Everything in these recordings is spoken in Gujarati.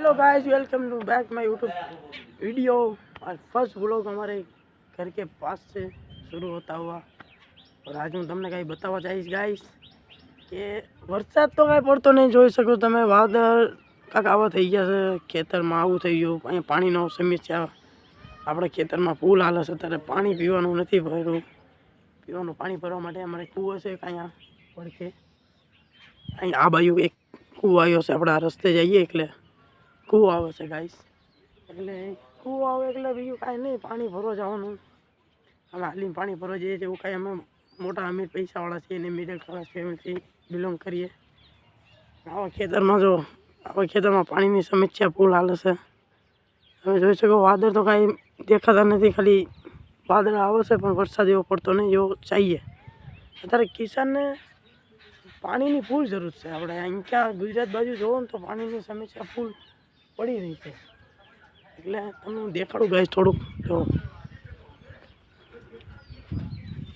Hello guys, welcome to back my YouTube video. और फर्स्ट व्लॉग हमारे घर के पास से शुरू होता हुआ। और आज हूँ तमने कहीं बतावा चाहिए गाइस કે વરસાદ તો કાંઈ પડતો નહીં, જોઈ શકો તમે વાદળ કાંક આવા થઈ ગયા છે, ખેતરમાં આવું થઈ ગયું, અહીંયા પાણીનો સમસ્યા, આપણે ખેતરમાં ફૂલ હાલે છે, અત્યારે પાણી પીવાનું નથી ભર્યું, પીવાનું પાણી ભરવા માટે અમારે કૂવો છે અહીંયા પડખે, અહીં આ બાજુ એક કૂવો આવ્યો છે, આપણે આ રસ્તે જઈએ એટલે કૂવો આવે છે ગાઈસ, એટલે કૂવો આવે એટલે બીજું કાંઈ નહીં, પાણી ભરવા જવાનું, અમે હાલીને પાણી ભરવા જઈએ છીએ, એવું કાંઈ અમે મોટા અમીર પૈસાવાળા છીએ ને મિડલ ક્લાસ ફેમિલીથી બિલોંગ કરીએ। આવા ખેતરમાં જો આવા ખેતરમાં પાણીની સમસ્યા ફૂલ હાલે છે, તમે જોઈ શકો વાદળ તો કાંઈ દેખાતા નથી, ખાલી વાદળ આવે છે પણ વરસાદ એવો પડતો નહીં જેવો ચાહીએ। અત્યારે કિસાનને પાણીની ફૂલ જરૂર છે, આપણે અહીં ક્યાં ગુજરાત બાજુ જોવો ને તો પાણીની સમસ્યા ફૂલ પડી રહી છે, એટલે તમને હું દેખાડું ગાઈસ થોડુંક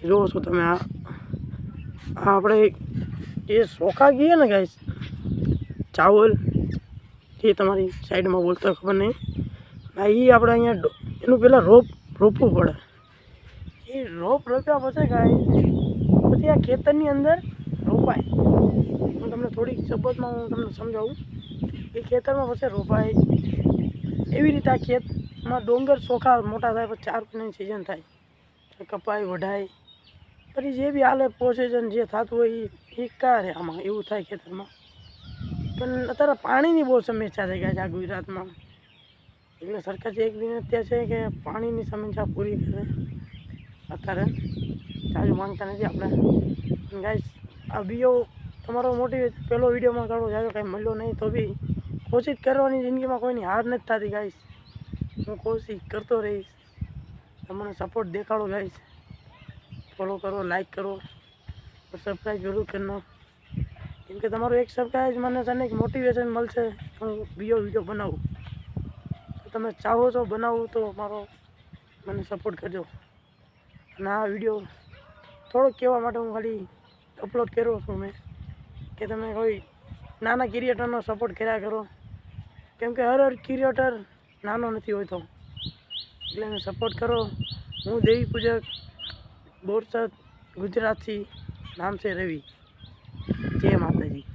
જોવો છો તમે આ આપણે એ ચોખા કહીએ ને ગાઈસ, ચાવલ એ તમારી સાઈડમાં બોલતો ખબર નહીં, ના એ આપણે અહીંયા એનું પહેલાં રોપવું પડે, એ રોપ્યા પછી ગાઈસ પછી આ ખેતરની અંદર રોપાય। હું તમને થોડીક શબ્દમાં હું તમને સમજાવું, એ ખેતરમાં પછી રોપાય, એવી રીતે આ ખેતમાં ડોંગર ચોખા મોટા થાય પછી 4 મહિનાની સિઝન થાય, કપાય વઢાય, પછી જે બી હાલે પ્રોસેસન જે થતું હોય એ કરે, આમાં એવું થાય ખેતરમાં। પણ અત્યારે પાણીની બહુ સમસ્યા થઈ ગઈ છે આ ગુજરાતમાં, એટલે સરકાર એક વિનંતી છે કે પાણીની સમસ્યા પૂરી કરે, અત્યારે ચાલુ માંગતા નથી આપણે। ગાઈસ આ બીજો તમારો મોટિવેશન પહેલો વિડીયોમાં કાઢો જાય, કાંઈ મળ્યો નહીં તો બી કોશિશ કરવાની, જિંદગીમાં કોઈની હાર નથી થતી ગાઈસ, હું કોશિશ કરતો રહીશ, તમને સપોર્ટ દેખાડો ગાઈસ, ફોલો કરો, લાઈક કરો, સબસ્ક્રાઈબ જરૂર કરना, કેમ કે તમારું એક સબસ્ક્રાઈબ મને છે ને એક મોટિવેશન મળશે, હું બીજો વિડીયો બનાવું, તો તમે ચાહો છો બનાવું તો મને સપોર્ટ કરજો। અને આ વિડીયો થોડોક કહેવા માટે હું ખાલી અપલોડ કર્યો છું મેં, કે તમે કોઈ નાના ક્રિએટરનો સપોર્ટ કર્યા કરો, કેમ કે હર ક્રિએટર નાનો નથી હોતો, એટલે એને સપોર્ટ કરો। હું દેવી પૂજક બોરસદ ગુજરાતથી, નામ છે રવિ, જય માતાજી।